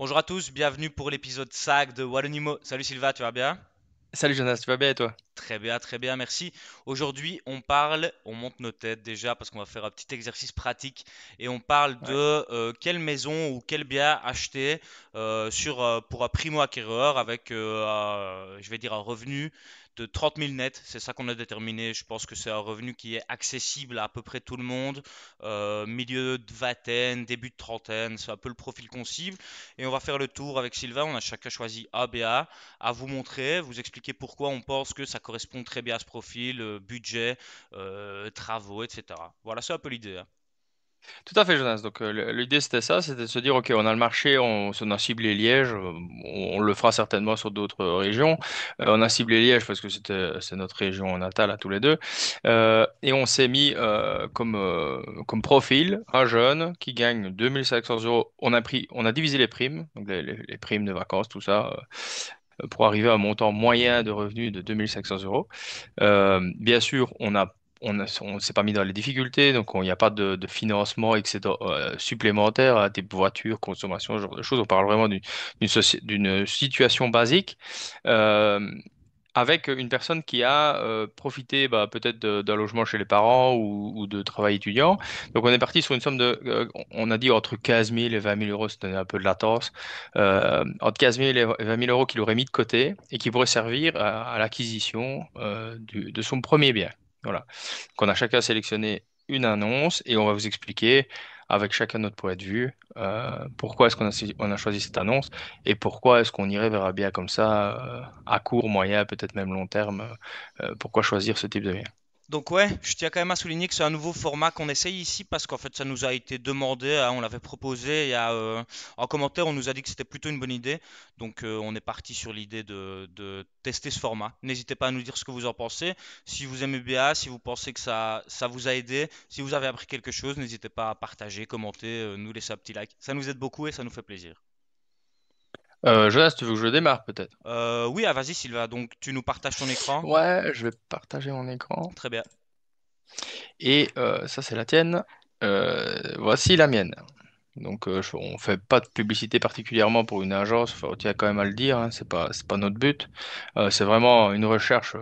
Bonjour à tous, bienvenue pour l'épisode 5 de Wallenimo. Salut Sylvain, tu vas bien? Salut Jonas, tu vas bien et toi? Très bien, merci. Aujourd'hui, on monte nos têtes déjà parce qu'on va faire un petit exercice pratique et on parle de Ouais. quelle maison ou quel bien acheter pour un primo-acquéreur avec, je vais dire, un revenu de 30 000 net. C'est ça qu'on a déterminé. Je pense que c'est un revenu qui est accessible à peu près tout le monde. Milieu de vingtaine, début de trentaine, c'est un peu le profil qu'on cible. Et on va faire le tour avec Sylvain. On a chacun choisi A, B, A à vous montrer, vous expliquer pourquoi on pense que ça correspond très bien à ce profil, budget, travaux, etc. Voilà, c'est un peu l'idée, hein. Tout à fait Jonas. Donc l'idée c'était ça, c'était de se dire ok on a le marché, on a ciblé Liège, on le fera certainement sur d'autres régions. On a ciblé Liège parce que c'est notre région natale à tous les deux. Et on s'est mis comme profil un jeune qui gagne 2 500 euros. On a divisé les primes, donc les primes de vacances, tout ça, pour arriver à un montant moyen de revenus de 2 500 euros. Bien sûr, on ne s'est pas mis dans les difficultés, donc il n'y a pas de financement supplémentaire à des voitures, consommation, ce genre de choses. On parle vraiment d'une situation basique. Euh, Avec une personne qui a profité peut-être d'un logement chez les parents ou de travail étudiant. Donc on est parti sur une somme on a dit entre 15 000 et 20 000 euros, c'était un peu de latence, entre 15 000 et 20 000 euros qu'il aurait mis de côté et qui pourrait servir à l'acquisition de son premier bien. Voilà. Donc on a chacun sélectionné une annonce et on va vous expliquer avec chacun notre point de vue pourquoi est-ce on a choisi cette annonce et pourquoi est-ce qu'on irait vers un bien comme ça à court, moyen, peut-être même long terme? Pourquoi choisir ce type de bien? Donc ouais, je tiens quand même à souligner que c'est un nouveau format qu'on essaye ici parce qu'en fait ça nous a été demandé, hein, on l'avait proposé, en commentaire on nous a dit que c'était plutôt une bonne idée, donc on est parti sur l'idée de tester ce format. N'hésitez pas à nous dire ce que vous en pensez, si vous aimez bien, si vous pensez que ça vous a aidé, si vous avez appris quelque chose, n'hésitez pas à partager, commenter, nous laisser un petit like, ça nous aide beaucoup et ça nous fait plaisir. Jonas, tu veux que je démarre peut-être? Oui, ah, vas-y Sylvain, donc tu nous partages ton écran? Ouais, je vais partager mon écran. Très bien. Et ça, c'est la tienne. Voici la mienne. Donc, on fait pas de publicité particulièrement pour une agence, enfin, on tient quand même à le dire, hein, c'est pas notre but. C'est vraiment une recherche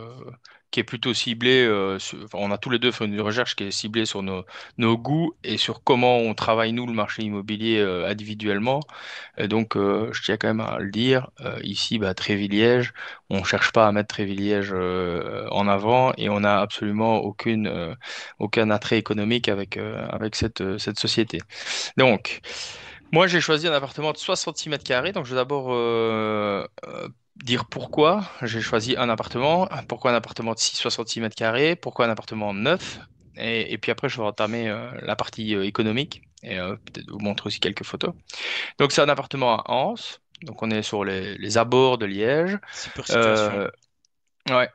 qui est plutôt ciblée, enfin, on a tous les deux fait une recherche qui est ciblée sur nos goûts et sur comment on travaille, nous, le marché immobilier individuellement. Et donc, je tiens quand même à le dire, ici, bah, Trévillège, on cherche pas à mettre Trévillège en avant et on n'a absolument aucun attrait économique avec cette société. Donc, moi, j'ai choisi un appartement de 66 mètres carrés. Donc, je vais d'abord dire pourquoi j'ai choisi un appartement. Pourquoi un appartement de 66 mètres carrés? Pourquoi un appartement neuf? Et puis après, je vais entamer la partie économique et peut-être vous montrer aussi quelques photos. Donc, c'est un appartement à Anse. Donc, on est sur les abords de Liège. Super situation. Euh, ouais,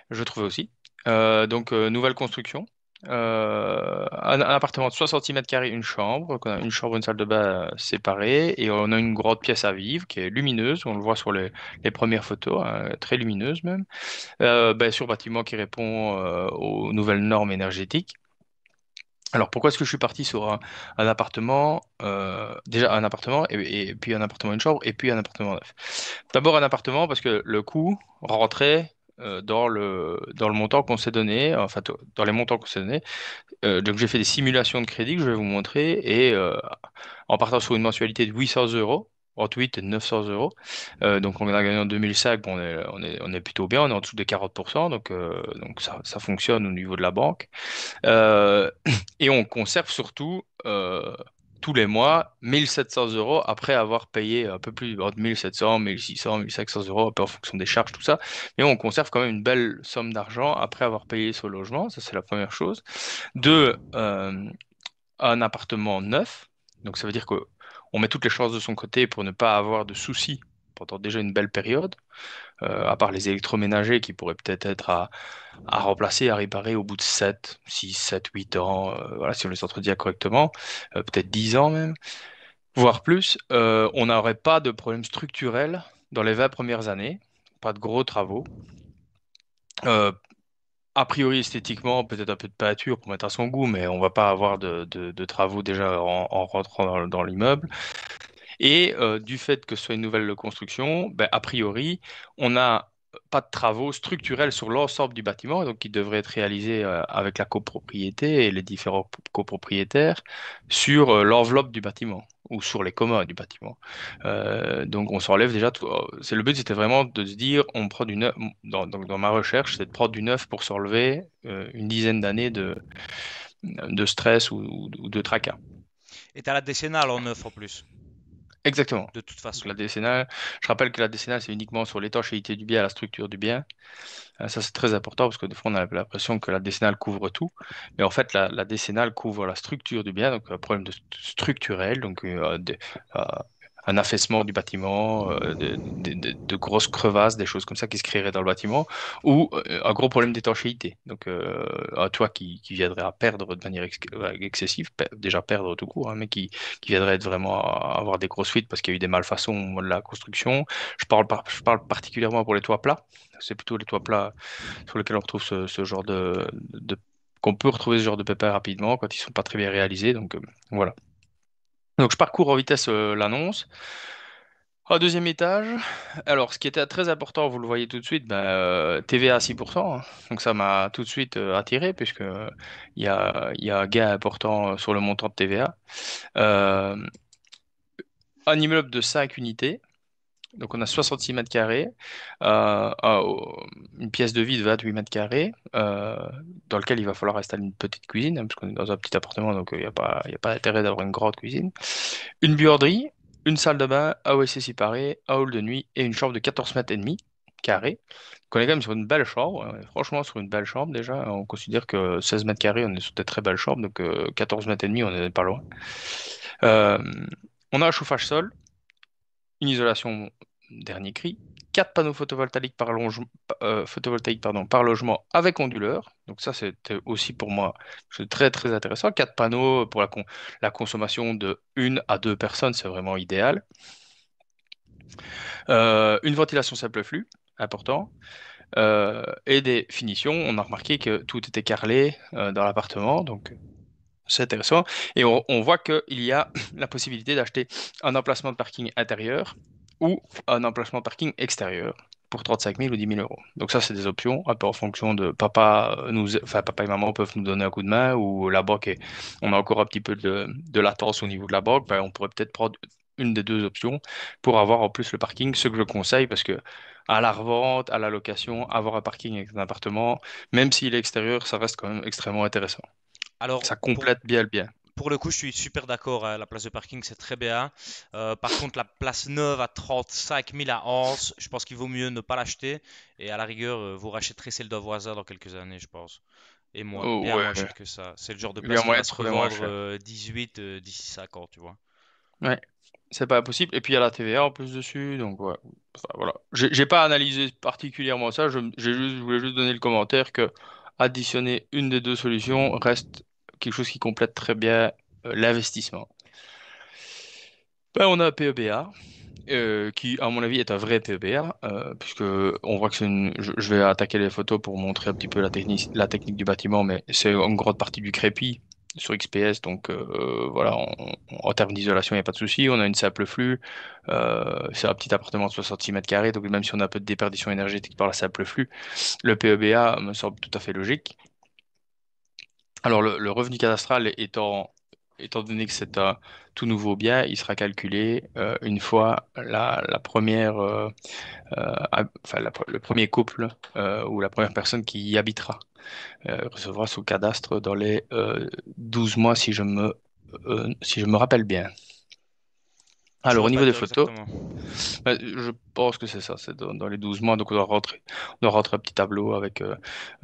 je trouvais aussi. Donc, nouvelle construction. Un appartement de 60 mètres carrés, une chambre. Donc, on a une chambre, une salle de bain séparées. Et on a une grande pièce à vivre qui est lumineuse. On le voit sur les premières photos, hein, très lumineuse même. Sur bâtiment qui répond aux nouvelles normes énergétiques. Alors, pourquoi est-ce que je suis parti sur un appartement, déjà un appartement, et puis un appartement, une chambre, et puis un appartement neuf? D'abord un appartement parce que le coût rentrait dans le montant qu'on s'est donné, enfin dans les montants qu'on s'est donné. Donc j'ai fait des simulations de crédit que je vais vous montrer, et en partant sur une mensualité de 800 euros, entre 8 et 900 euros, donc on a gagné en 2005, bon, on est plutôt bien, on est en dessous des 40%, donc ça fonctionne au niveau de la banque. Euh, et on conserve surtout tous les mois 1700 euros après avoir payé un peu plus, entre 1700, 1600, 1500 euros, un peu en fonction des charges, tout ça. Mais on conserve quand même une belle somme d'argent après avoir payé ce logement, ça c'est la première chose. Deux, un appartement neuf, donc ça veut dire que on met toutes les chances de son côté pour ne pas avoir de soucis pendant déjà une belle période, à part les électroménagers qui pourraient peut-être être à remplacer, à réparer au bout de 7, 6, 7, 8 ans, voilà, si on les entretient correctement, peut-être 10 ans même, voire plus. On n'aurait pas de problème structurel dans les 20 premières années, pas de gros travaux. Euh, A priori, esthétiquement, peut-être un peu de peinture pour mettre à son goût, mais on va pas avoir de travaux déjà en rentrant dans l'immeuble. Et du fait que ce soit une nouvelle construction, ben, a priori, on n'a pas de travaux structurels sur l'ensemble du bâtiment, donc qui devraient être réalisés avec la copropriété et les différents copropriétaires sur l'enveloppe du bâtiment ou sur les communs du bâtiment. Donc on s'enlève déjà tout. C'est le but, c'était vraiment de se dire, on prend du neuf. Dans ma recherche, c'est de prendre du neuf pour s'enlever une dizaine d'années de stress ou de tracas. Et t'as la décennale en neuf en plus, Exactement. de toute Donc, façon. la décennale, je rappelle que la décennale, c'est uniquement sur l'étanchéité du bien, la structure du bien. Ça, c'est très important parce que des fois, on a l'impression que la décennale couvre tout. Mais en fait, la décennale couvre la structure du bien, donc un problème structurel, donc euh, un affaissement du bâtiment, de grosses crevasses, des choses comme ça qui se créeraient dans le bâtiment, ou un gros problème d'étanchéité. Donc, un toit qui viendrait à perdre de manière excessive, déjà perdre tout court, hein, mais qui viendrait être vraiment à avoir des grosses fuites parce qu'il y a eu des malfaçons au moment de la construction. Je parle particulièrement pour les toits plats. C'est plutôt les toits plats sur lesquels on retrouve ce genre qu'on peut retrouver ce genre de pépins rapidement quand ils sont pas très bien réalisés. Donc voilà. Donc je parcours en vitesse l'annonce. Au deuxième étage, alors ce qui était très important, vous le voyez tout de suite, ben, TVA à 6%, hein. Donc ça m'a tout de suite attiré puisque il y a un gain important sur le montant de TVA. Euh, un immeuble de 5 unités. Donc on a 66 mètres carrés, une pièce de vie de 28 mètres carrés, dans lequel il va falloir installer une petite cuisine, hein, parce qu'on est dans un petit appartement, donc il y a pas d'intérêt d'avoir une grande cuisine. Une buanderie, une salle de bain, un WC séparé, un hall de nuit et une chambre de 14 mètres et demi carrés. Donc on est quand même sur une belle chambre, hein, franchement sur une belle chambre déjà. On considère que 16 mètres carrés, on est sur des très belles chambres, donc 14 mètres et demi, on n'est pas loin. Euh, on a un chauffage sol, une isolation dernier cri, 4 panneaux photovoltaïques photovoltaïques, pardon, par logement avec onduleur. Donc ça, c'était aussi pour moi c'est très très intéressant. 4 panneaux pour la consommation de 1 à 2 personnes, c'est vraiment idéal. Une ventilation simple flux, important. Et des finitions. On a remarqué que tout était carrelé dans l'appartement, donc c'est intéressant. Et on voit qu'il y a la possibilité d'acheter un emplacement de parking intérieur ou un emplacement de parking extérieur pour 35 000 ou 10 000 euros. Donc ça, c'est des options, un peu en fonction de papa, enfin papa et maman peuvent nous donner un coup de main ou la banque, on a encore un petit peu de latence au niveau de la banque, ben, on pourrait peut-être prendre une des deux options pour avoir en plus le parking, ce que je conseille parce que à la revente, à la location, avoir un parking avec un appartement, même s'il est extérieur, ça reste quand même extrêmement intéressant. Alors, Ça complète bien le bien. pour le coup, je suis super d'accord, hein, la place de parking, c'est très bien. Par contre, la place neuve à 35 000 à Anse, je pense qu'il vaut mieux ne pas l'acheter. Et à la rigueur, vous rachèterez celle d'un voisin dans quelques années, je pense. Et moins, Oh, bien moins ouais, cher que ça. C'est le genre de il y a place qui moyen va de se trouver moins revendre cher. 18 d'ici 5 ans, tu vois. Ouais, c'est pas possible. Et puis il y a la TVA en plus dessus, donc ouais. Enfin, voilà. J'ai pas analysé particulièrement ça. Je voulais juste donner le commentaire que additionner une des deux solutions reste quelque chose qui complète très bien l'investissement. Ben, on a un PEBA. Qui, à mon avis, est un vrai PEBA, puisque on voit que je vais attaquer les photos pour montrer un petit peu la technique du bâtiment, mais c'est une grande partie du crépi sur XPS, donc voilà, en termes d'isolation, il n'y a pas de souci. On a une simple flux, c'est un petit appartement de 66 mètres carrés, donc même si on a un peu de déperdition énergétique par la simple flux, le PEBA me semble tout à fait logique. Alors, le revenu cadastral étant donné que c'est un tout nouveau bien, il sera calculé une fois la première, enfin, le premier couple ou la première personne qui y habitera recevra son cadastre dans les 12 mois si je me rappelle bien. Je Alors, au saurais pas niveau des dire photos, exactement. je pense que c'est ça, c'est dans les 12 mois. Donc, on doit rentrer un petit tableau avec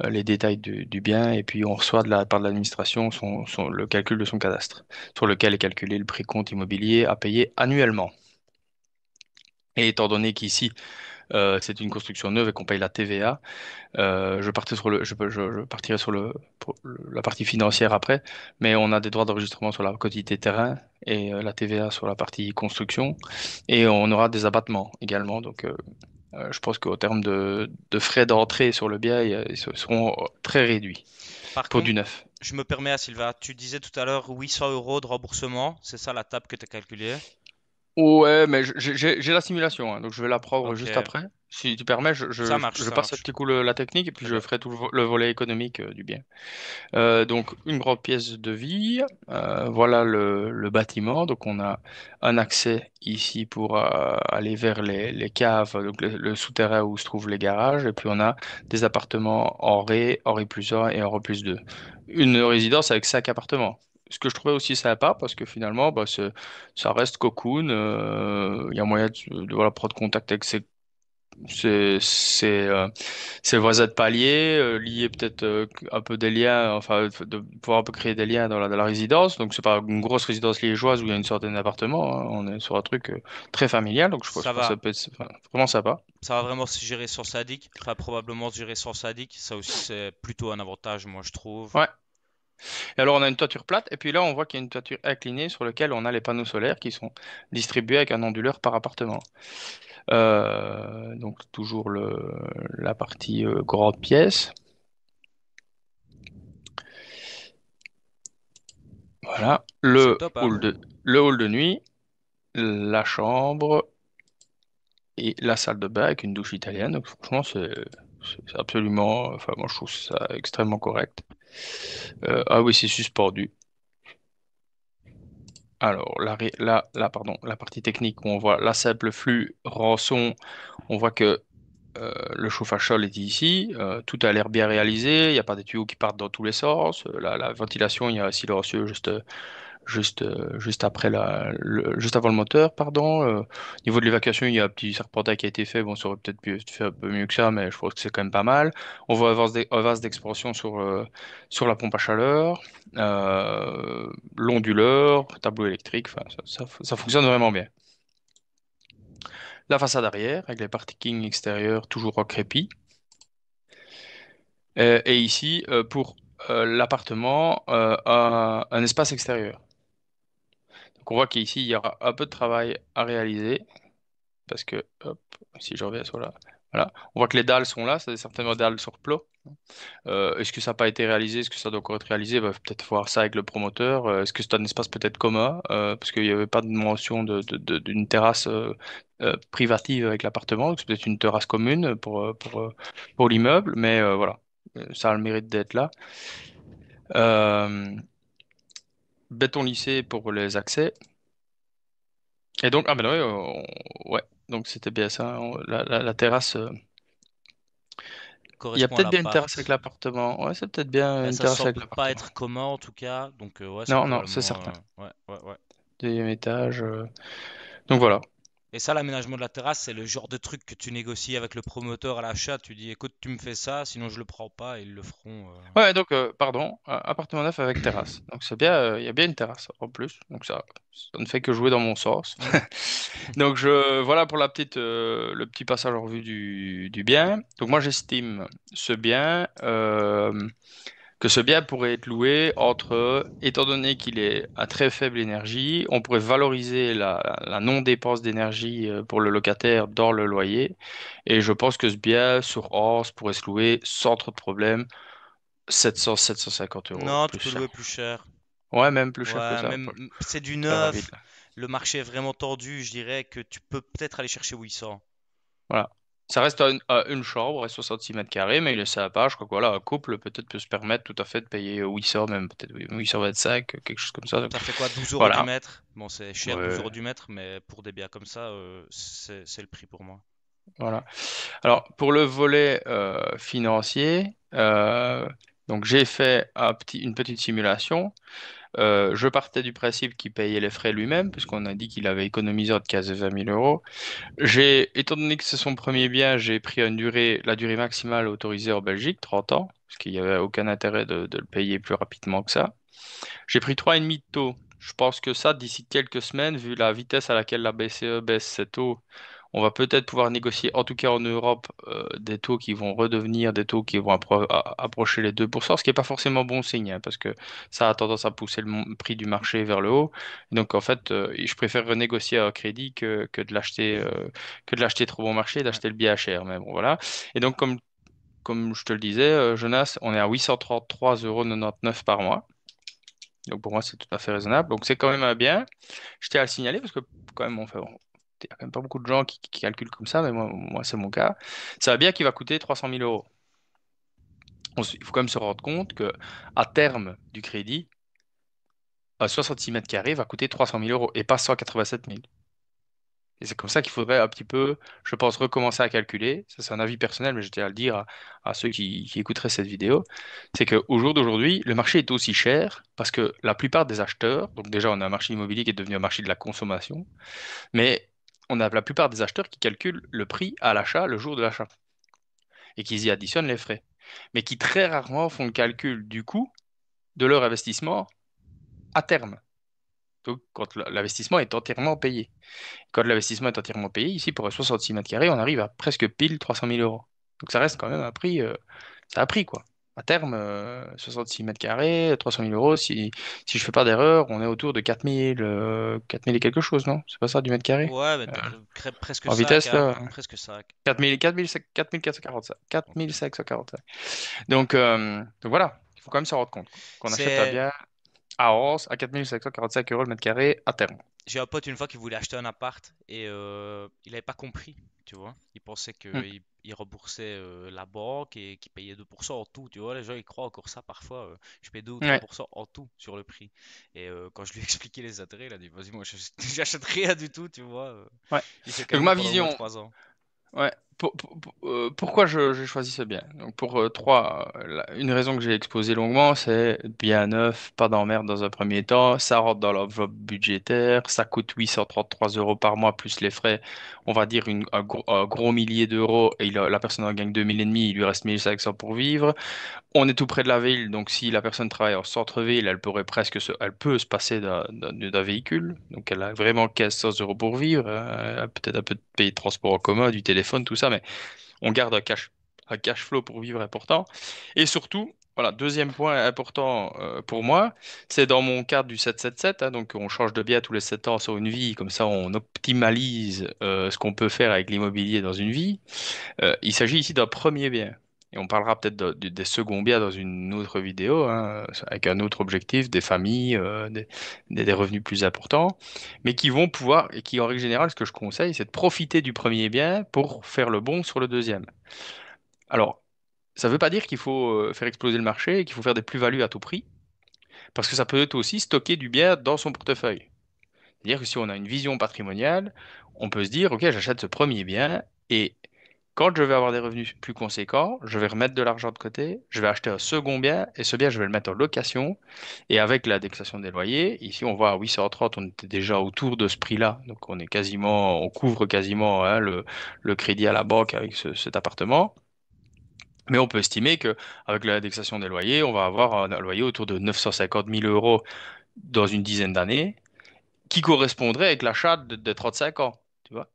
les détails du bien et puis on reçoit de la part de l'administration le calcul de son cadastre, sur lequel est calculé le prix compte immobilier à payer annuellement. Et étant donné qu'ici, c'est une construction neuve et qu'on paye la TVA, je partirai sur la partie financière après, mais on a des droits d'enregistrement sur la quotité terrain et la TVA sur la partie construction, et on aura des abattements également. Donc, je pense qu'au terme de frais d'entrée sur le bien, ils seront très réduits Par pour contre, du neuf. je me permets à Sylvain, tu disais tout à l'heure 800 euros de remboursement, c'est ça la table que tu as calculée? Ouais, mais j'ai la simulation, hein, donc je vais la prendre Ok, juste après. Si tu permets, je ça passe un marche. petit coup la technique et puis Très je bien. ferai tout le volet économique du bien. Donc, une grande pièce de vie. Voilà le bâtiment. Donc, on a un accès ici pour aller vers les caves, donc le souterrain où se trouvent les garages. Et puis, on a des appartements en Ré plus 1 et en Ré plus 2. Une résidence avec 5 appartements. Ce que je trouvais aussi sympa, parce que finalement, bah, ça reste cocoon. Il y a moyen voilà, prendre contact avec c'est c'est euh, c'est voisins de palier, lier peut-être un peu des liens, enfin de pouvoir un peu créer des liens dans la résidence. Donc c'est pas une grosse résidence liégeoise où il y a une centaine d'appartements, hein. On est sur un truc très familial, donc je Ça pense que ça va. peut être enfin, vraiment sympa. Ça va vraiment se gérer sans sadique. Enfin, probablement se gérer sans sadique. Ça aussi, c'est plutôt un avantage, moi, je trouve. Ouais. Et alors on a une toiture plate et puis là on voit qu'il y a une toiture inclinée sur laquelle on a les panneaux solaires qui sont distribués avec un onduleur par appartement. Donc toujours la partie grande pièce. Voilà. C'est top, hein? Le hall de nuit, la chambre et la salle de bain avec une douche italienne. Donc franchement, c'est absolument, enfin moi je trouve ça extrêmement correct. Ah oui, c'est suspendu. Alors pardon, la partie technique où on voit la simple flux rançon, on voit que le chauffage sol est ici, tout a l'air bien réalisé, il n'y a pas des tuyaux qui partent dans tous les sens. La ventilation, il y a un silencieux juste après juste avant le moteur, pardon. Au niveau de l'évacuation, il y a un petit serpentin qui a été fait. Bon, ça aurait peut-être pu être fait un peu mieux que ça, mais je pense que c'est quand même pas mal. On voit un vase d'expansion sur la pompe à chaleur, l'onduleur, tableau électrique. Enfin, ça fonctionne vraiment bien. La façade arrière, avec les parkings extérieurs toujours en crépi. Et ici, pour l'appartement, un espace extérieur. Donc on voit qu'ici, il y aura un peu de travail à réaliser. Parce que, hop, si je reviens sur là, voilà, on voit que les dalles sont là, c'est certainement des dalles sur plot. Est-ce que ça n'a pas été réalisé? Est-ce que ça doit encore être réalisé? Bah, peut-être voir ça avec le promoteur. Est-ce que c'est un espace peut-être commun? Parce qu'il n'y avait pas de mention d'une terrasse privative avec l'appartement, donc c'est peut-être une terrasse commune pour l'immeuble, mais voilà. Ça a le mérite d'être là. Euh, Béton lissé pour les accès. Et donc, ah ben ouais, ouais, donc c'était bien ça. La terrasse. Il y a Correspond à peut-être bien une terrasse avec l'appart. l'appartement. Ouais, c'est peut-être bien Ben, une ça terrasse avec semble pas l'appartement. être commun en tout cas. Donc, ouais, c'est Non, non, c'est probablement. certain. Ouais, ouais, ouais. Deuxième étage. Donc voilà. Et ça, l'aménagement de la terrasse, c'est le genre de truc que tu négocies avec le promoteur à l'achat. Tu dis, écoute, tu me fais ça, sinon je le prends pas, et ils le feront. Ouais, donc, pardon, appartement neuf avec terrasse. Donc c'est bien, il y a bien une terrasse en plus. Donc ça ne fait que jouer dans mon sens. Hmm. Donc voilà pour le petit passage en revue du bien. Donc moi j'estime ce bien. Que ce bien pourrait être loué étant donné qu'il est à très faible énergie, on pourrait valoriser la non-dépense d'énergie pour le locataire dans le loyer. Et je pense que ce bien sur Ors pourrait se louer sans trop de problèmes, 700-750 € Non, tu plus peux cher. louer plus cher. Ouais, même plus cher que Ouais, ça. même c'est du Très rapide. neuf. Le marché est vraiment tendu. Je dirais que tu peux peut-être aller chercher 800. Voilà. Ça reste une chambre et 66 mètres carrés, mais il est sympa. Je crois que voilà, un couple peut-être peut se permettre tout à fait de payer 800, même peut-être 825, quelque chose comme ça. Donc, Ça fait quoi, 12 euros du voilà. mètre? Bon, c'est cher 12 Ouais, euros du mètre, mais pour des biens comme ça, c'est le prix pour moi. voilà. Alors, pour le volet financier, donc j'ai fait une petite simulation. Je partais du principe qu'il payait les frais lui-même, puisqu'on a dit qu'il avait économisé entre 15 et 20 000 euros. Étant donné que c'est son premier bien, j'ai pris la durée maximale autorisée en Belgique, 30 ans, parce qu'il n'y avait aucun intérêt de le payer plus rapidement que ça. J'ai pris 3,5 de taux. Je pense que ça, d'ici quelques semaines, vu la vitesse à laquelle la BCE baisse ses taux, on va peut-être pouvoir négocier, en tout cas en Europe, des taux qui vont redevenir des taux qui vont approcher les 2%, ce qui n'est pas forcément bon signe, hein, parce que ça a tendance à pousser le prix du marché vers le haut. Et donc, en fait, je préfère renégocier un crédit que de l'acheter trop bon marché et Ouais. d'acheter le bien cher. Mais bon, voilà. Et donc, comme je te le disais, Jonas, on est à 833,99 € par mois. Donc pour moi, c'est tout à fait raisonnable. Donc c'est quand même un bien. Je tiens à le signaler parce que quand même, il n'y a quand même pas beaucoup de gens qui calculent comme ça, mais moi c'est mon cas. C'est un bien qui va coûter 300 000 euros. Il faut quand même se rendre compte que à terme du crédit, un 66 mètres carrés va coûter 300 000 euros et pas 187 000. Et c'est comme ça qu'il faudrait un petit peu, je pense, recommencer à calculer. Ça, c'est un avis personnel, mais je tiens à le dire à ceux qui écouteraient cette vidéo. C'est qu'au jour d'aujourd'hui, le marché est aussi cher parce que la plupart des acheteurs, donc déjà, on a un marché immobilier qui est devenu un marché de la consommation, mais on a la plupart des acheteurs qui calculent le prix à l'achat le jour de l'achat et qui y additionnent les frais, mais qui très rarement font le calcul du coût de leur investissement à terme. Donc, quand l'investissement est entièrement payé. Quand l'investissement est entièrement payé, ici, pour un 66 mètres carrés, on arrive à presque pile 300 000 euros. Donc ça reste quand même un prix, ça a pris quoi. À terme, 66 mètres carrés, 300 000 euros, si je fais pas d'erreur, on est autour de 4 000 et quelque chose, non? C'est pas ça du mètre carré? Ouais, mais Euh, presque En 5, vitesse, hein. là, Presque 5. 4 445. 4 Donc voilà, il faut quand même se rendre compte quoi, qu'on achète un C'est bien à Oros à 4 545 euros le mètre carré à terme. J'ai un pote une fois qui voulait acheter un appart et il avait pas compris, tu vois. Il pensait Hmm. qu'il remboursait la banque et qu'il payait 2% en tout, tu vois. Les gens ils croient encore ça parfois. Je paye 2 ou trois Ouais, pour cent en tout sur le prix. Et quand je lui ai expliqué les intérêts, il a dit vas-y, moi j'achète rien du tout, tu vois. ouais. Il s'est Donc calmé ma pendant au moins vision, 3 ans. ouais. Pourquoi j'ai choisi ce bien? Donc pour une raison que j'ai exposée longuement, c'est bien neuf, pas d'emmerde dans un premier temps, ça rentre dans l'enveloppe budgétaire, ça coûte 833 euros par mois plus les frais, on va dire un gros millier d'euros et la personne en gagne 2000 et demi, il lui reste 1500 pour vivre. On est tout près de la ville, donc si la personne travaille en centre-ville, elle peut se passer d'un véhicule. Donc elle a vraiment 1500 euros pour vivre, peut-être un peu de payer de transport en commun, du téléphone, tout ça, mais on garde un cash flow pour vivre important. Et surtout, voilà, deuxième point important pour moi, c'est dans mon cadre du 777, hein, donc on change de bien tous les 7 ans sur une vie, comme ça on optimalise ce qu'on peut faire avec l'immobilier dans une vie. Il s'agit ici d'un premier bien. Et on parlera peut-être des seconds biens dans une autre vidéo, hein, avec un autre objectif, des familles, des revenus plus importants, mais qui vont pouvoir, et qui en règle générale, ce que je conseille, c'est de profiter du premier bien pour faire le bon sur le deuxième. Alors, ça ne veut pas dire qu'il faut faire exploser le marché et qu'il faut faire des plus-values à tout prix, parce que ça peut être aussi stocker du bien dans son portefeuille. C'est-à-dire que si on a une vision patrimoniale, on peut se dire, OK, j'achète ce premier bien et quand je vais avoir des revenus plus conséquents, je vais remettre de l'argent de côté, je vais acheter un second bien et ce bien, je vais le mettre en location. Et avec l'indexation des loyers, ici on voit à 830, on était déjà autour de ce prix-là. Donc on couvre quasiment hein, le crédit à la banque avec cet appartement. Mais on peut estimer que avec l'indexation des loyers, on va avoir un loyer autour de 950 000 euros dans une dizaine d'années, qui correspondrait avec l'achat de 35 ans. Tu vois?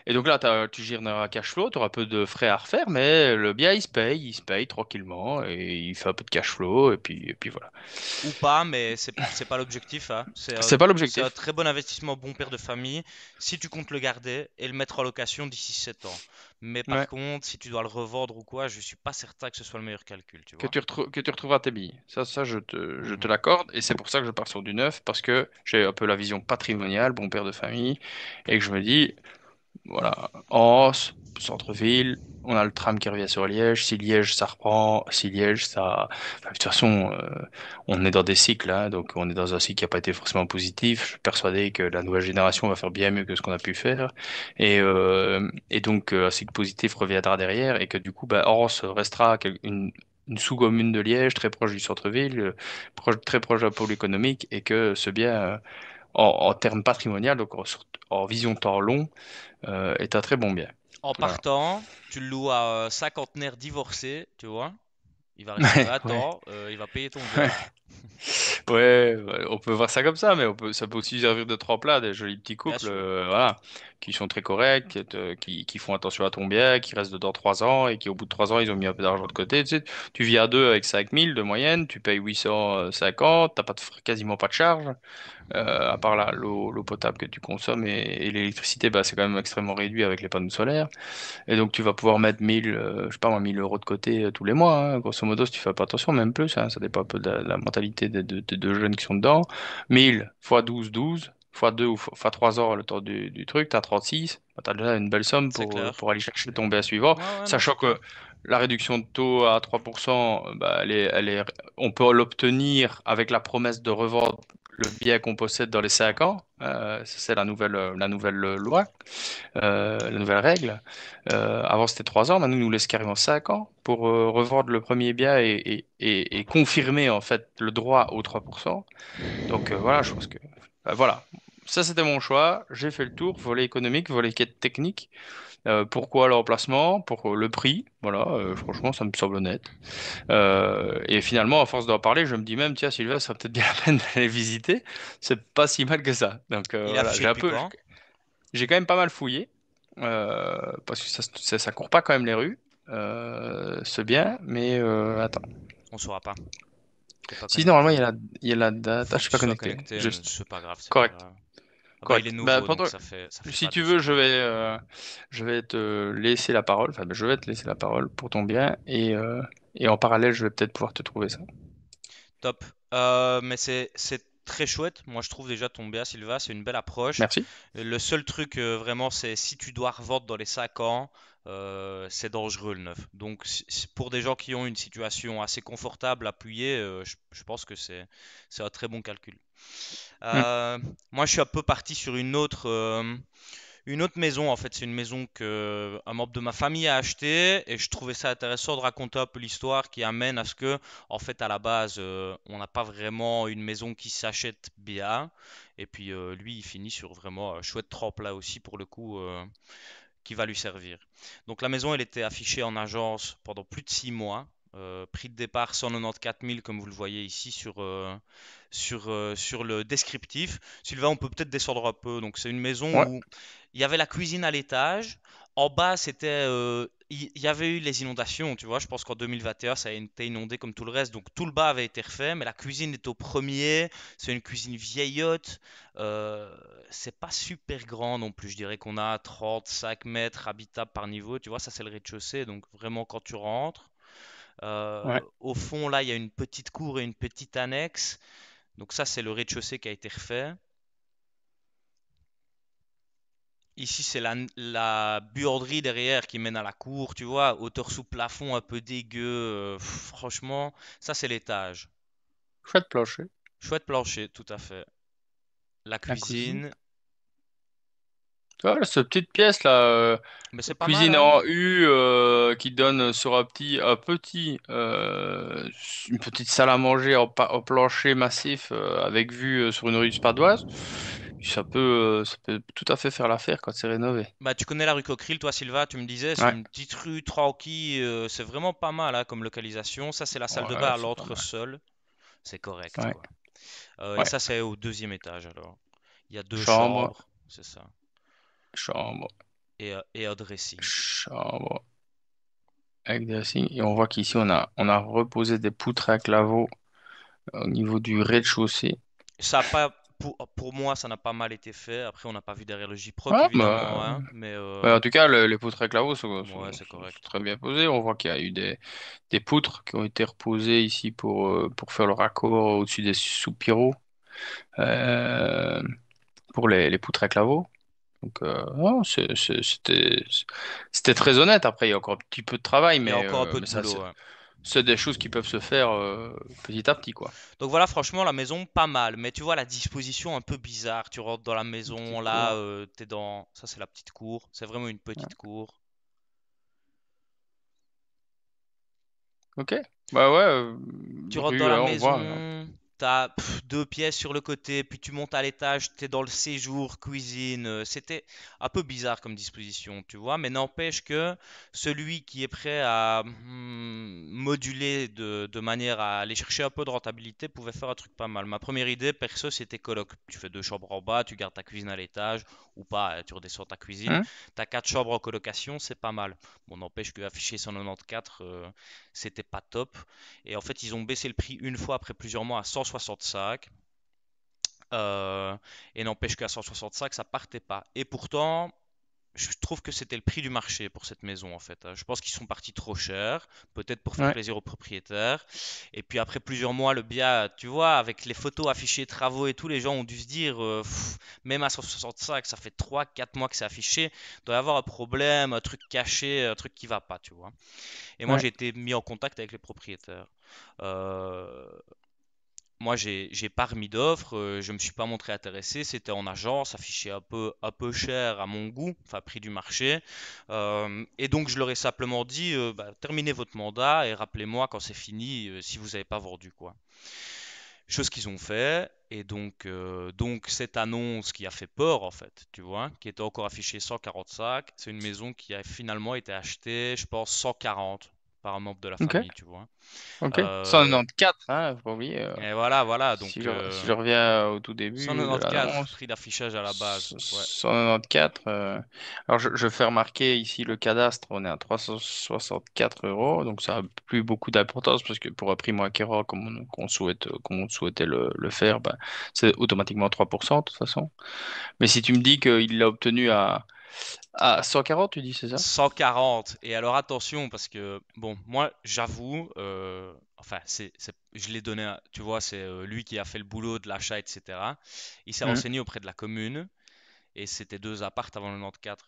Et donc là, tu génères un cash flow, tu auras un peu de frais à refaire, mais le bien, il se paye tranquillement, et il fait un peu de cash flow, et puis voilà. Ou pas, mais c'est pas l'objectif, hein. C'est pas C'est un l'objectif. très bon investissement, bon père de famille, si tu comptes le garder et le mettre en location d'ici 7 ans. Mais par Ouais. contre, si tu dois le revendre ou quoi, je suis pas certain que ce soit le meilleur calcul, tu vois. Que tu retrouveras tes billes. Ça je te Mhm. l'accorde, et c'est pour ça que je pars sur du neuf, parce que j'ai un peu la vision patrimoniale, bon père de famille, et que je me dis, voilà, Anse, centre-ville, on a le tram qui revient sur Liège. Si Liège, ça reprend. Si Liège, ça. Enfin, de toute façon, on est dans des cycles, hein, donc on est dans un cycle qui n'a pas été forcément positif. Je suis persuadé que la nouvelle génération va faire bien mieux que ce qu'on a pu faire. Et donc, un cycle positif reviendra derrière, et que du coup, bah, Anse restera une sous-commune de Liège, très proche du centre-ville, très proche d'un pôle économique, et que ce bien, en termes patrimonial, donc en vision temps long, est un très bon bien. En Voilà. partant, tu le loues à un cinquantenaire divorcé, tu vois. Il va rester Ouais, 20 ouais. ans, il va payer ton bien. Ouais, on peut voir ça comme ça, mais ça peut aussi servir de tremplin, des jolis petits Bien couples, sûr. voilà, qui sont très corrects, qui font attention à ton bien, qui restent dedans 3 ans et qui, au bout de 3 ans, ils ont mis un peu d'argent de côté. Tu sais, tu vis à deux avec 5000 de moyenne, tu payes 850, t'as pas quasiment pas de charge. À part l'eau potable que tu consommes et l'électricité, bah, c'est quand même extrêmement réduit avec les panneaux solaires. Et donc, tu vas pouvoir mettre 1000, je sais pas moi, 1000 euros de côté tous les mois, hein. Grosso modo, si tu fais pas attention, même plus, hein, ça dépend un peu de la mentalité totalité des deux jeunes qui sont dedans. 1000 fois 12 12 fois 2 ou fois 3 heures le temps du truc, t'as 36. Bah, t'as déjà une belle somme C'est clair. pour aller chercher ton BA suivant. Ouais, ouais, non, Sachant c'est clair. que la réduction de taux à 3%, bah, on peut l'obtenir avec la promesse de revendre le bien qu'on possède dans les 5 ans. Ça, c'est la nouvelle loi, la nouvelle règle. Avant, c'était 3 ans. Maintenant, ils nous laissent carrément 5 ans pour revendre le premier bien et confirmer en fait le droit aux 3%. Donc voilà, je pense que voilà. Ça, c'était mon choix. J'ai fait le tour, volet économique, volet quête technique. Pourquoi l'emplacement? Pour le prix. Voilà, franchement, ça me semble honnête. Et finalement, à force d'en parler, je me dis même, tiens, Sylvain, ça serait peut-être bien la peine d'aller visiter. C'est pas si mal que ça. Donc Il est voilà, affiché depuis quand? j'ai quand même pas mal fouillé parce que ça court pas quand même les rues. C'est bien, mais attends. On saura pas. T'es pas Si normalement connecté. il y a la date. Ah, Faut je que suis tu pas sois connecté. connecté, mais Juste c'est pas grave, c'est pas correct, grave. Ah bah il est correct. Bah, nouveau, donc ça fait si pas de tu veux, soucis. je vais te laisser la parole. Enfin, je vais te laisser la parole pour ton bien et en parallèle, je vais peut-être pouvoir te trouver ça. Top. Mais c'est très chouette. Moi, je trouve déjà ton BA Silva, c'est une belle approche. Merci. Le seul truc vraiment, c'est si tu dois revendre dans les 5 ans, c'est dangereux le neuf. Donc, pour des gens qui ont une situation assez confortable, appuyée, je pense que c'est un très bon calcul. Hmm. Euh, Moi, je suis un peu parti sur une autre maison. En fait, c'est une maison que un membre de ma famille a achetée et je trouvais ça intéressant de raconter un peu l'histoire qui amène à ce que, en fait, à la base, on n'a pas vraiment une maison qui s'achète bien. Et puis, lui, il finit sur vraiment un chouette tremplin aussi pour le coup. Qui va lui servir. Donc la maison, elle était affichée en agence pendant plus de 6 mois. Prix de départ 194 000 comme vous le voyez ici sur le descriptif. Sylvain, on peut peut-être descendre un peu. Donc c'est une maison Ouais. où il y avait la cuisine à l'étage. En bas, il y avait eu les inondations, tu vois. Je pense qu'en 2021, ça a été inondé comme tout le reste. Donc tout le bas avait été refait, mais la cuisine est au premier. C'est une cuisine vieillotte. Euh, c'est pas super grand non plus. Je dirais qu'on a 35 mètres habitables par niveau. Tu vois, ça c'est le rez-de-chaussée. Donc vraiment quand tu rentres. Ouais. Au fond, là, il y a une petite cour et une petite annexe. Donc ça, c'est le rez-de-chaussée qui a été refait. Ici, c'est la buanderie derrière qui mène à la cour, tu vois, hauteur sous plafond un peu dégueu. Franchement, ça, c'est l'étage. Chouette plancher. Chouette plancher, tout à fait. La La cuisine. cuisine, Voilà, cette petite pièce là, mais c'est pas mal, cuisine hein? en U qui donne sur une petite salle à manger en plancher massif avec vue sur une rue spadoise. Ça peut tout à fait faire l'affaire quand c'est rénové. Bah, tu connais la rue Coqueril, toi, Silva, tu me disais, c'est Ouais, une petite rue tranquille, c'est vraiment pas mal, hein, comme localisation. Ça, c'est la salle de bain ouais, à c'est pas mal. l'entresol. C'est correct, Ouais, quoi. Et ouais. ça, c'est au deuxième étage, alors. Il y a deux Chambre, chambres, c'est ça. chambre, Et un dressing. chambre avec des signes. Et on voit qu'ici on a reposé des poutres à claveaux au niveau du rez-de-chaussée. Ça a pas, pour moi, ça n'a pas mal été fait. Après, on n'a pas vu derrière le J-Proc, Ouais, évidemment, hein, mais ouais, en tout cas, les poutres à claveaux ouais, c'est sont correct. très bien posées. On voit qu'il y a eu des poutres qui ont été reposées ici pour faire le raccord au-dessus des soupiraux euh, pour les poutres à claveaux. Donc, non, c'était très honnête. Après, il y a encore un petit peu de travail, Il y a encore un peu de mais ça, boulot, hein. c'est des choses qui peuvent se faire petit à petit, quoi. Donc voilà, franchement, la maison, pas mal. Mais tu vois, la disposition un peu bizarre. Tu rentres dans la Une maison, petite là, cour. t'es dans. Ça, c'est la petite cour. C'est vraiment une Ouais. petite cour. Ok. Bah ouais, Tu rentres dans rue, la on voit. maison, t'as deux pièces sur le côté, puis tu montes à l'étage, t'es dans le séjour, cuisine. C'était un peu bizarre comme disposition, tu vois, mais n'empêche que celui qui est prêt à moduler de manière à aller chercher un peu de rentabilité pouvait faire un truc pas mal. Ma première idée, perso, c'était coloc. Tu fais deux chambres en bas, tu gardes ta cuisine à l'étage, ou pas, tu redescends ta cuisine. Hein. T'as quatre chambres en colocation, c'est pas mal. Bon, n'empêche que afficher 194, c'était pas top. Et en fait, ils ont baissé le prix une fois après plusieurs mois à 165. Euh, et n'empêche qu'à 165, ça partait pas. Et pourtant, je trouve que c'était le prix du marché pour cette maison en fait, hein. Je pense qu'ils sont partis trop cher, peut-être pour faire Ouais, plaisir aux propriétaires. Et puis après plusieurs mois, le bien, tu vois, avec les photos affichées, travaux et tout, les gens ont dû se dire, même à 165, ça fait 3, 4 mois que c'est affiché, il doit y avoir un problème, un truc caché, un truc qui va pas, tu vois. Et moi, ouais, j'ai été mis en contact avec les propriétaires. Euh, Moi, j'ai pas remis d'offre, je me suis pas montré intéressé, c'était en agence, affiché un peu cher à mon goût, enfin prix du marché. Et donc, je leur ai simplement dit, bah, terminez votre mandat et rappelez-moi quand c'est fini, si vous n'avez pas vendu, quoi. Chose qu'ils ont fait, et donc cette annonce qui a fait peur, en fait, tu vois, qui était encore affichée 145, c'est une maison qui a finalement été achetée, je pense, 140 par un membre de la ok, famille, tu vois. ok. Euh, 194, hein, faut pas oublier. et voilà, voilà, Si donc je reviens au tout début de 194, l'annonce, prix d'affichage à la base. Ouais. 194. Alors, je fais remarquer ici le cadastre, on est à 364 euros, donc ça a plus beaucoup d'importance parce que pour un primo-acquéreur, comme on souhaitait le faire, bah, c'est automatiquement 3% de toute façon. Mais si tu me dis qu'il l'a obtenu à 140, tu dis, c'est ça? 140. Et alors attention, parce que, bon, moi, j'avoue, enfin, je l'ai donné, tu vois, c'est lui qui a fait le boulot de l'achat, etc. Il s'est Mhm. renseigné auprès de la commune, et c'était deux appartes avant le 94.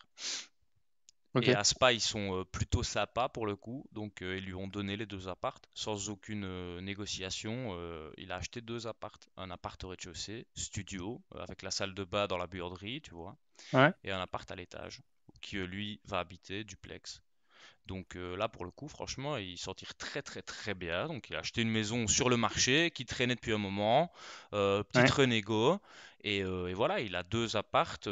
Et Ok. à Spa, ils sont plutôt sympas pour le coup, donc ils lui ont donné les deux appartes sans aucune négociation. Il a acheté deux appartes, un appart au rez-de-chaussée, studio, avec la salle de bain dans la buanderie, tu vois, Ouais. et un appart à l'étage, qui lui va habiter duplex. Donc là, pour le coup, franchement, il s'en tire très très très bien. Donc il a acheté une maison sur le marché qui traînait depuis un moment, petite Ouais. renégo, et voilà, il a deux appartes,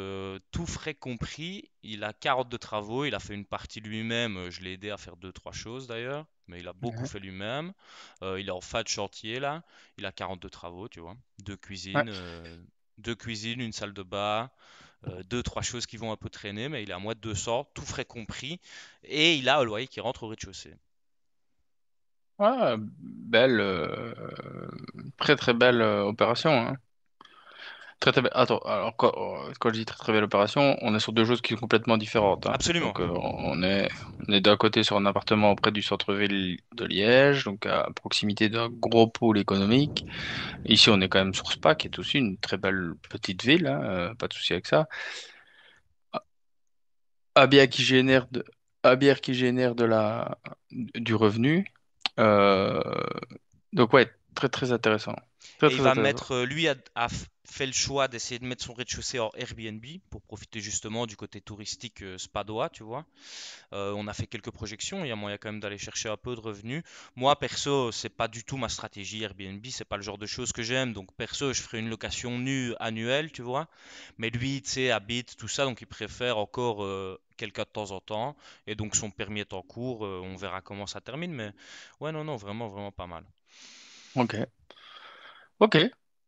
tout frais compris. Il a 40 de travaux, il a fait une partie lui-même. Je l'ai aidé à faire deux, trois choses d'ailleurs, mais il a beaucoup Ouais. fait lui-même. Il est en fin de chantier là. Il a 40 de travaux, tu vois. Ouais. Deux cuisines, une salle de bain, deux, trois choses qui vont un peu traîner, mais il est à moins de 200, tout frais compris, et il a un loyer qui rentre au rez-de-chaussée. Ouais, belle, très très belle opération, hein. Très très belle. Attends, alors quand je dis très très belle opération, on est sur deux choses qui sont complètement différentes, hein. Absolument. Donc on est d'un côté sur un appartement près du centre-ville de Liège, donc à proximité d'un gros pôle économique. Ici on est quand même sur Spa, qui est aussi une très belle petite ville, hein, pas de souci avec ça. À bien qui génère à bien qui génère du revenu. Euh, donc ouais, très très intéressant. Très Et il très va intéressant. mettre, lui fait le choix d'essayer de mettre son rez-de-chaussée en Airbnb pour profiter justement du côté touristique spadois, tu vois. On a fait quelques projections, il y a moyen quand même d'aller chercher un peu de revenus. Moi, perso, c'est pas du tout ma stratégie Airbnb, c'est pas le genre de choses que j'aime. Donc, perso, je ferai une location nue annuelle, tu vois. Mais lui, tu sais, habite, tout ça, donc il préfère encore quelqu'un de temps en temps. Et donc, son permis est en cours, on verra comment ça termine. Mais ouais, non, non, vraiment, vraiment pas mal. Ok. Ok,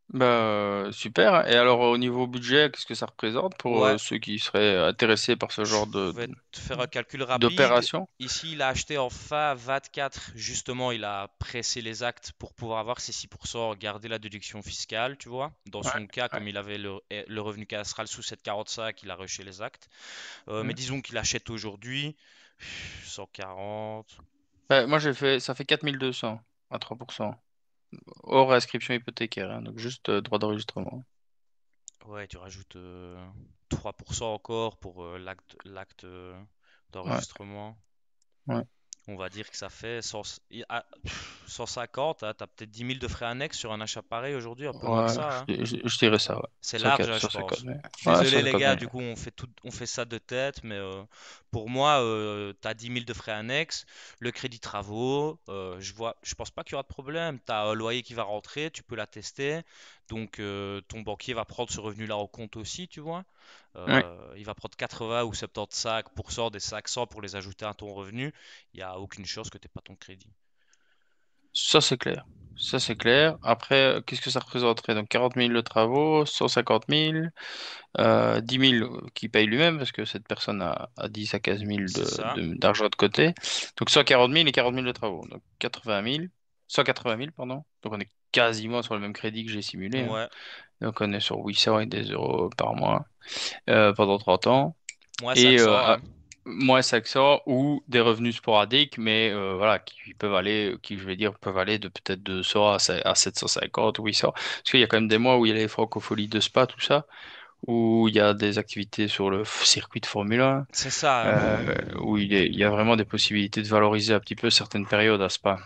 bah super. Et alors au niveau budget, qu'est-ce que ça représente pour Ouais, ceux qui seraient intéressés par ce je genre vais te faire un calcul rapide. d'opération? Ici, il a acheté en fin 24. Justement, il a pressé les actes pour pouvoir avoir ses 6%, garder la déduction fiscale, tu vois. Dans Ouais, son cas, ouais, comme il avait le revenu cadastral sous 7,45, il a rushé les actes. Mais ouais. disons qu'il achète aujourd'hui 140. Moi j'ai fait, ça fait 4200 à 3%, hors inscription hypothécaire, hein, donc juste droit d'enregistrement. Ouais, tu rajoutes 3% encore pour l'acte Ouais, d'enregistrement. ouais. On va dire que ça fait 150, hein, t'as peut-être 10 000 de frais annexes sur un achat pareil aujourd'hui, un peu moins que Ouais, ça, hein. je dirais ça, ouais. C'est large, 104, hein, je 150, pense. mais... Ouais, Désolé les 150 gars, 000. du coup on fait ça de tête, mais pour moi, t'as 10 000 de frais annexes, le crédit travaux, je pense pas qu'il y aura de problème. T'as un loyer qui va rentrer, tu peux l'attester, donc ton banquier va prendre ce revenu-là en compte aussi, tu vois. Ouais. Il va prendre 80 ou 75% des 500 pour les ajouter à ton revenu. Il n'y a aucune chance que tu pas ton crédit. Ça, c'est clair. Ça, c'est clair. Après, qu'est-ce que ça représenterait? Donc, 40 000 de travaux, 150 000, 10 000 qui paye lui-même, parce que cette personne a 10 à 15 000 C'est ça. d'argent de côté. Donc, 140 000 et 40 000 de travaux. Donc, 80 000, 180 000, pardon. Donc, on est quasiment sur le même crédit que j'ai simulé, hein. Ouais. Donc, on est sur 800 et des euros par mois pendant 30 ans. Moi, c'est Et accent, ouais. moins Saxon ou des revenus sporadiques, mais voilà, qui peuvent aller, qui je vais dire, peuvent aller de peut-être de 100 à 750 ou 800. Parce qu'il y a quand même des mois où il y a les francopholies de Spa, tout ça, où il y a des activités sur le circuit de Formule 1, C'est ça, hein. où il y a vraiment des possibilités de valoriser un petit peu certaines périodes à Spa.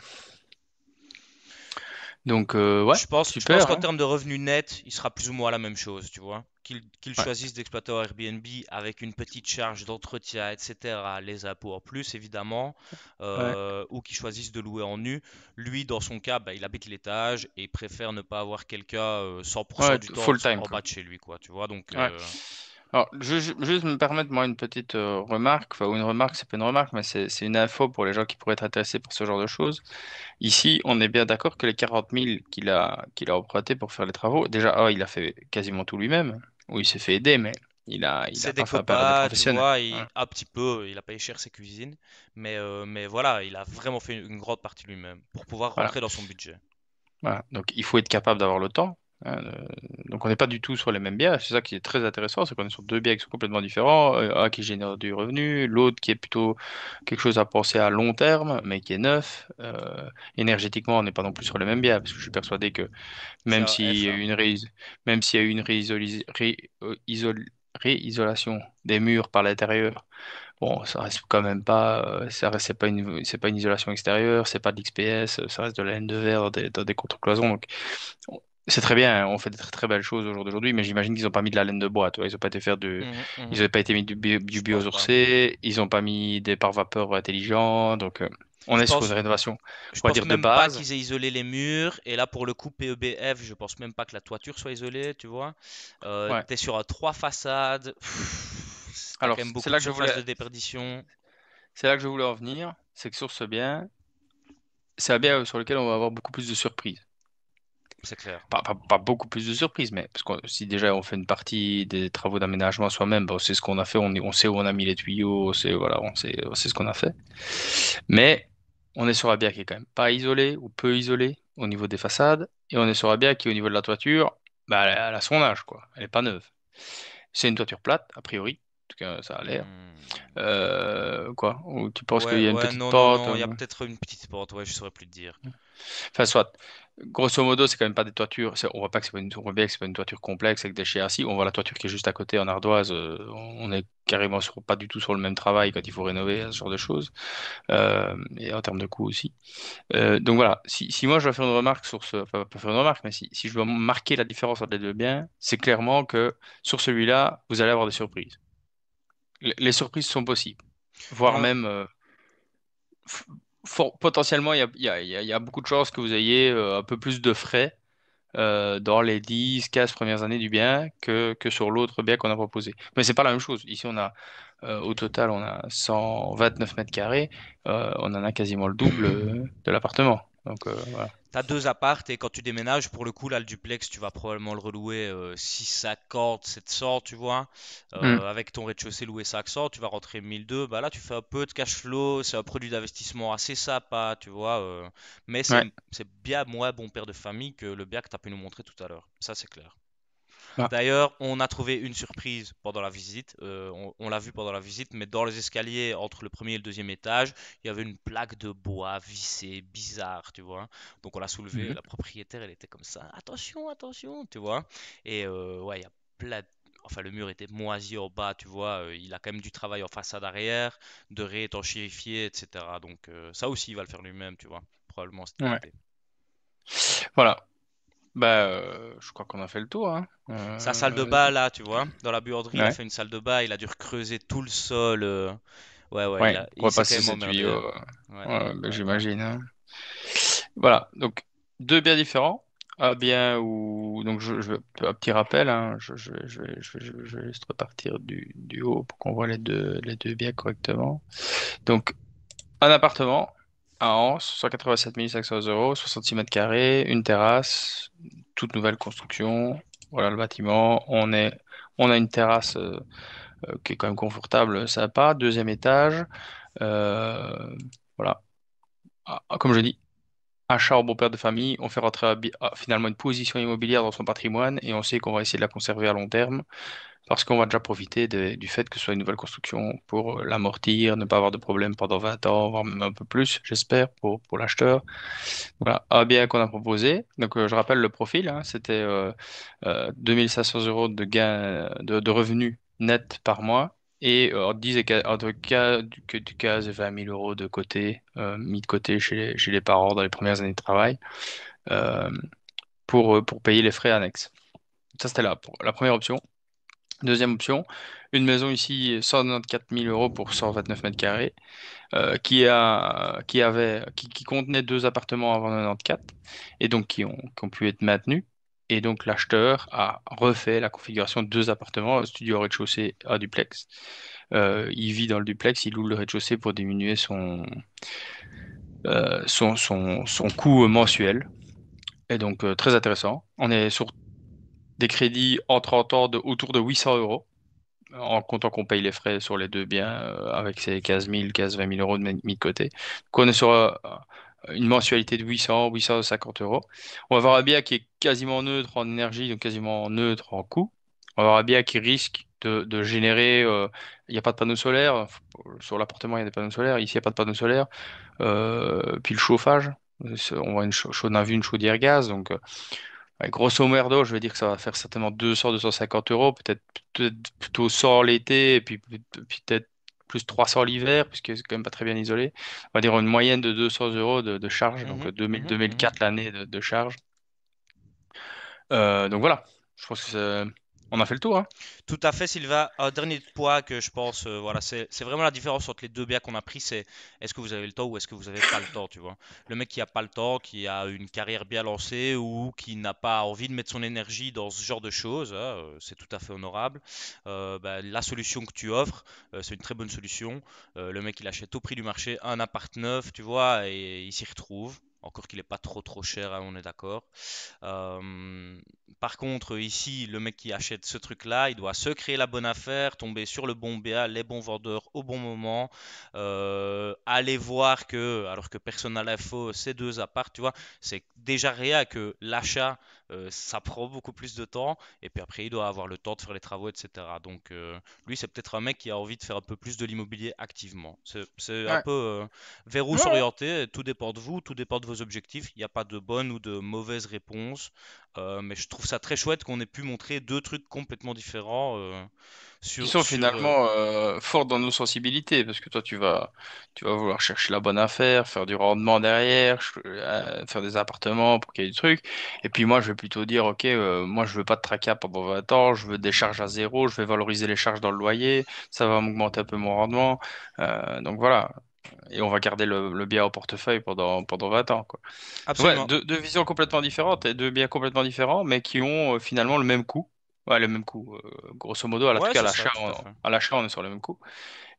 Donc, ouais, Je pense super, qu'en hein. termes de revenus nets, il sera plus ou moins la même chose, tu vois. Qu'il Ouais, choisisse d'exploiter un Airbnb avec une petite charge d'entretien, etc., les impôts en plus, évidemment, ouais, ou qu'il choisisse de louer en nu. Lui, dans son cas, bah, il habite l'étage et il préfère ne pas avoir quelqu'un 100% ouais, du temps full time, en quoi. bas de chez lui, quoi, tu vois. Donc, Ouais. Alors, juste me permettre, moi, une petite remarque, enfin, ou une remarque, c'est pas une remarque, mais c'est une info pour les gens qui pourraient être intéressés par ce genre de choses. Ici, on est bien d'accord que les 40 000 qu'il a emprunté pour faire les travaux, déjà, il a fait quasiment tout lui-même, ou il s'est fait aider, mais il c'est a des pas fait appel à des copains, tu professionnels. vois, Ouais. un petit peu, il a payé cher ses cuisines, mais voilà, il a vraiment fait une grande partie lui-même pour pouvoir Voilà. rentrer dans son budget. Voilà. Donc, il faut être capable d'avoir le temps, hein. Donc, on n'est pas du tout sur les mêmes biais. C'est ça qui est très intéressant, c'est qu'on est sur deux biais qui sont complètement différents. Un qui génère du revenu, l'autre qui est plutôt quelque chose à penser à long terme, mais qui est neuf. Énergétiquement, on n'est pas non plus sur les mêmes biais, parce que je suis persuadé que C'est même un s'il F, y a eu hein. même s'il y a eu une réisolation des murs par l'intérieur, bon, ça reste quand même pas, c'est pas une isolation extérieure, c'est pas de l'XPS, ça reste de la laine de verre dans des contre-cloisons. Donc, c'est très bien, hein, on fait des très très belles choses au jour d'aujourd'hui, mais j'imagine qu'ils ont pas mis de la laine de bois, toi. Ils ont pas été faire Mhm, ils mhm. ont pas été mis du Je pense pas. biosourcé, ils ont pas mis des pare-vapeurs intelligents, donc on Je est sur une pense, rénovation, je on va pense dire de même pas base. qu'ils aient isolé les murs. Et là, pour le coup, PEBF, je pense même pas que la toiture soit isolée, tu vois. Ouais. T'es sur trois façades. Pff, t'as Alors, quand même beaucoup de surface de déperdition. c'est là que je voulais en venir, c'est que sur ce bien, c'est un bien sur lequel on va avoir beaucoup plus de surprises. C'est clair. Pas beaucoup plus de surprises, mais parce que si déjà on fait une partie des travaux d'aménagement soi-même, on sait ce qu'on a fait, on sait où on a mis les tuyaux, voilà, on sait ce qu'on a fait. Mais on est sur un bien qui est quand même pas isolé ou peu isolé au niveau des façades, et on est sur un bien qui au niveau de la toiture, bah, elle a son âge, quoi. Elle est pas neuve. C'est une toiture plate, a priori. En tout cas, ça a l'air. Hmm. Quoi? Ou tu penses qu'il Ouais, y a une ouais, petite non, non, pente? non. Il y a peut-être une petite porte. Ouais, je saurais plus te dire. Enfin, soit. Grosso modo, c'est quand même pas des toitures. On voit pas que c'est pas on voit bien que c'est pas une toiture complexe avec des châssis. On voit la toiture qui est juste à côté en ardoise. On est carrément pas du tout sur le même travail quand il faut rénover ce genre de choses. Et en termes de coût aussi. Donc voilà. Si moi je dois faire une remarque sur enfin, pas faire une remarque, mais si je dois marquer la différence entre les deux biens, c'est clairement que sur celui-là, vous allez avoir des surprises. Les surprises sont possibles, voire Non, même f- potentiellement, il y a beaucoup de chances que vous ayez un peu plus de frais dans les 10 15 premières années du bien que sur l'autre bien qu'on a proposé. Mais c'est pas la même chose. Ici, au total, on a 129 mètres carrés. On en a quasiment le double de l'appartement. Donc, voilà. t'as deux apparts et quand tu déménages, pour le coup, là, le duplex, tu vas probablement le relouer 650, 700, tu vois. Hmm. Avec ton rez-de-chaussée loué 500, tu vas rentrer 1002. Bah là, tu fais un peu de cash flow. C'est un produit d'investissement assez sympa, tu vois. Mais Ouais. c'est bien moins bon père de famille que le bien que tu as pu nous montrer tout à l'heure. Ça, c'est clair. Ah. D'ailleurs, on a trouvé une surprise pendant la visite. On l'a vu pendant la visite, mais dans les escaliers entre le premier et le deuxième étage, il y avait une plaque de bois vissée, bizarre, tu vois. Donc on l'a soulevée. Mhm. La propriétaire, elle était comme ça. Attention, attention, tu vois. Et ouais, il y a plein. Enfin, le mur était moisi en bas, tu vois. Il a quand même du travail en façade arrière, de réétanchéifier, etc. Donc ça aussi, il va le faire lui-même, tu vois. Probablement cet Ouais. été. Voilà. Bah, je crois qu'on a fait le tour, hein. Sa salle de bain, là, tu vois. Dans la buanderie, il a Ouais. fait une salle de bain. Il a dû recreuser tout le sol. Ouais, ouais, Ouais. Pour il s'est quand repasser même ces emmerdé, tuyaux. hein. Ouais, Ouais, bah, ouais. j'imagine, hein. Voilà, donc deux biens différents. Un bien où, donc un petit rappel, hein, je vais juste repartir du haut pour qu'on voit les deux biens correctement. Donc, un appartement à Anse, 187 500 euros, 66 mètres carrés, une terrasse, toute nouvelle construction. Voilà le bâtiment. On a une terrasse qui est quand même confortable, sympa. Deuxième étage. Euh, voilà. Comme je dis. achat au bon père de famille, on fait rentrer finalement une position immobilière dans son patrimoine et on sait qu'on va essayer de la conserver à long terme parce qu'on va déjà profiter du fait que ce soit une nouvelle construction pour l'amortir, ne pas avoir de problème pendant 20 ans, voire même un peu plus, j'espère, pour l'acheteur. Voilà, un bien qu'on a proposé. Donc, je rappelle le profil, hein, c'était 2500 euros de gain de revenus nets par mois et entre 15 et 20 000 euros de côté, mis de côté chez les parents dans les premières années de travail euh, pour payer les frais annexes. Ça, c'était pour la première option. Deuxième option, une maison ici, 194 000 euros pour 129 mètres carrés qui contenait deux appartements avant 94 et donc qui ont pu être maintenus. Et donc l'acheteur a refait la configuration de deux appartements, un studio au rez-de-chaussée, un duplex. Il vit dans le duplex, il loue le rez-de-chaussée pour diminuer son coût mensuel. Et donc très intéressant. On est sur des crédits en 30 ans autour de 800 euros en comptant qu'on paye les frais sur les deux biens avec ces 15 000 euros mis de côté. Donc on est sur une mensualité de 850 euros. On va avoir un Mhm, bien qui est quasiment neutre en énergie, donc quasiment neutre en coût. On va avoir un bien qui risque de générer, il n'y a pas de panneau solaire, sur l'appartement il y a des panneaux solaires, ici il n'y a pas de panneau solaire, puis le chauffage, on voit on a vu une chaudière gaz, donc ouais, grosso merdo, je vais dire que ça va faire certainement 200-250 euros, peut-être plutôt 100 l'été, et puis peut-être plus 300 l'hiver, puisque c'est quand même pas très bien isolé. On va dire une moyenne de 200 euros de charge, donc mhm, 2000, mhm, mhm. 2004 l'année de charge. Donc voilà, je pense que on a fait le tour, hein. Tout à fait, Sylvain. Un dernier point que je pense, voilà, c'est vraiment la différence entre les deux biens qu'on a pris, c'est est-ce que vous avez le temps ou est-ce que vous n'avez pas le temps, tu vois. Le mec qui a pas le temps, qui a une carrière bien lancée ou qui n'a pas envie de mettre son énergie dans ce genre de choses, hein, c'est tout à fait honorable. Bah, la solution que tu offres, c'est une très bonne solution. Le mec il achète au prix du marché un appart neuf, tu vois, et il s'y retrouve. Encore qu'il n'est pas trop cher, hein, on est d'accord. Euh, Par contre, ici, le mec qui achète ce truc-là, il doit se créer la bonne affaire, tomber sur le bon BA, les bons vendeurs au bon moment, aller voir que, alors que personne n'a l'info, ces deux apparts, tu vois, c'est déjà rien que l'achat, ça prend beaucoup plus de temps, et puis après, il doit avoir le temps de faire les travaux, etc. Donc, lui, c'est peut-être un mec qui a envie de faire un peu plus de l'immobilier activement. C'est un Ouais. peu vers où Ouais. s'orienter, tout dépend de vous, tout dépend de vos objectifs, il n'y a pas de bonne ou de mauvaise réponse. Mais je trouve ça très chouette qu'on ait pu montrer deux trucs complètement différents Qui sur, sont sur, euh, finalement forts dans nos sensibilités, parce que toi tu vas vouloir chercher la bonne affaire, faire du rendement derrière, faire des appartements pour qu'il y ait du truc. Et puis moi je vais plutôt dire, ok, moi je veux pas de tracas pendant 20 ans, je veux des charges à zéro, je vais valoriser les charges dans le loyer, ça va m'augmenter un peu mon rendement. Donc voilà, et on va garder le bien au portefeuille pendant 20 ans, quoi. Donc ouais, Absolument. deux visions complètement différentes et deux biens complètement différents, mais qui ont finalement le même coût. Ouais, le même coût. Grosso modo, en tout Ouais, cas, c'est ça, tout à fait. à l'achat, on est sur le même coût.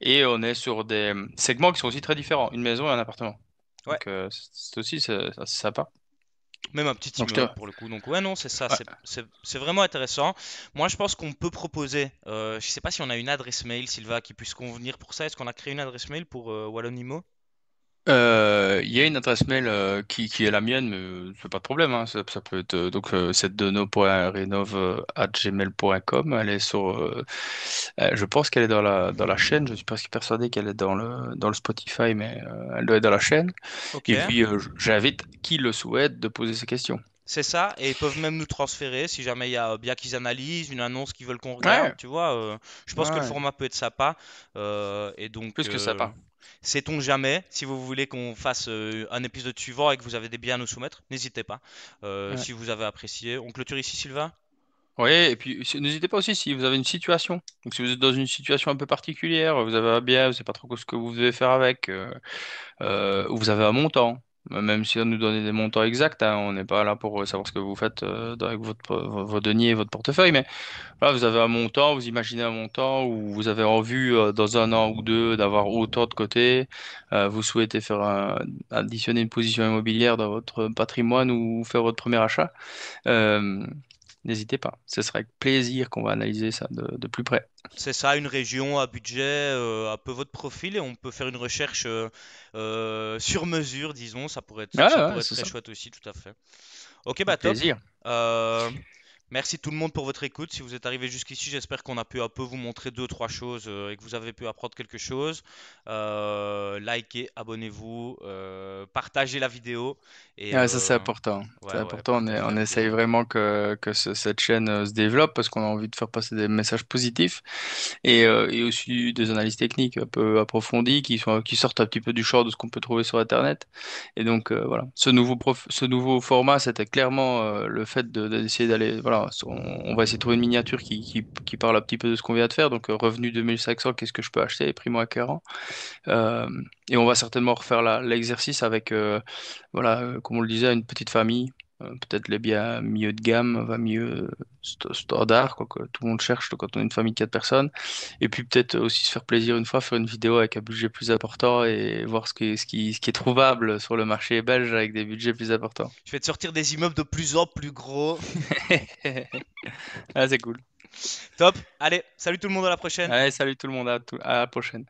Et on est sur des segments qui sont aussi très différents. Une maison et un appartement. Ouais, Donc c'est aussi c'est sympa. même un petit Donc immeuble pour le coup. Donc ouais, non, c'est ça, ouais. c'est vraiment intéressant. Moi, je pense qu'on peut proposer, je sais pas si on a une adresse mail, Sylvain, qui puisse convenir pour ça. Est-ce qu'on a créé une adresse mail pour Wallonimo? Il y a une adresse mail qui est la mienne, mais c'est pas de problème, hein. Ça peut être donc c'est dono.renov@gmail.com. Elle est je pense qu'elle est dans la chaîne. Je suis presque persuadé qu'elle est dans le Spotify, mais elle doit être dans la chaîne. Ok. Et puis j'invite qui le souhaite de poser ses questions. C'est ça, et ils peuvent même nous transférer si jamais il y a bien qu'ils analysent, une annonce qu'ils veulent qu'on regarde, Ouais, tu vois. Je pense que le ouais, format peut être sympa. Et donc, plus que sympa. sait-on jamais, si vous voulez qu'on fasse un épisode suivant et que vous avez des biens à nous soumettre, n'hésitez pas. Ouais. Si vous avez apprécié. On clôture ici, Sylvain? Ouais, et puis n'hésitez pas aussi si vous avez une situation. Donc si vous êtes dans une situation un peu particulière, vous avez un bien, vous savez pas trop ce que vous devez faire avec. Vous avez un montant. Même si on nous donne des montants exacts, hein, on n'est pas là pour savoir ce que vous faites avec vos deniers et votre portefeuille, mais là, vous avez un montant, vous imaginez un montant où vous avez envie dans un an ou deux d'avoir autant de côté, vous souhaitez additionner une position immobilière dans votre patrimoine ou faire votre premier achat. Euh, n'hésitez pas. Ce sera avec plaisir qu'on va analyser ça de plus près. C'est ça, une région à budget un peu votre profil et on peut faire une recherche sur mesure, disons. Ouais, Ça ouais, pourrait être c'est très ça. chouette aussi, tout à fait. Ok, bah Avec top. plaisir. Euh, Merci tout le monde pour votre écoute. Si vous êtes arrivé jusqu'ici, j'espère qu'on a pu un peu vous montrer deux, trois choses et que vous avez pu apprendre quelque chose. Likez, abonnez-vous, partagez la vidéo et Ouais, ça c'est important. C'est ouais, important. partagez la On essaye vidéo. vraiment que cette chaîne se développe parce qu'on a envie de faire passer des messages positifs et aussi des analyses techniques un peu approfondies qui sortent un petit peu du champ de ce qu'on peut trouver sur Internet. Et donc voilà, ce nouveau format, c'était clairement le fait d'essayer d'aller. Voilà, on va essayer de trouver une miniature qui parle un petit peu de ce qu'on vient de faire. Donc revenu 2500, qu'est-ce que je peux acheter? Primo-acquérant. Euh, et on va certainement refaire l'exercice avec, voilà, comme on le disait, une petite famille. Peut-être les biens milieu de gamme, va mieux standard, quoi, que tout le monde cherche quand on est une famille de 4 personnes. Et puis peut-être aussi se faire plaisir une fois, faire une vidéo avec un budget plus important et voir ce qui est trouvable sur le marché belge avec des budgets plus importants. Je vais te sortir des immeubles de plus en plus gros. Ah, c'est cool. Top. Allez, salut tout le monde, à la prochaine. Allez, salut tout le monde, à la prochaine.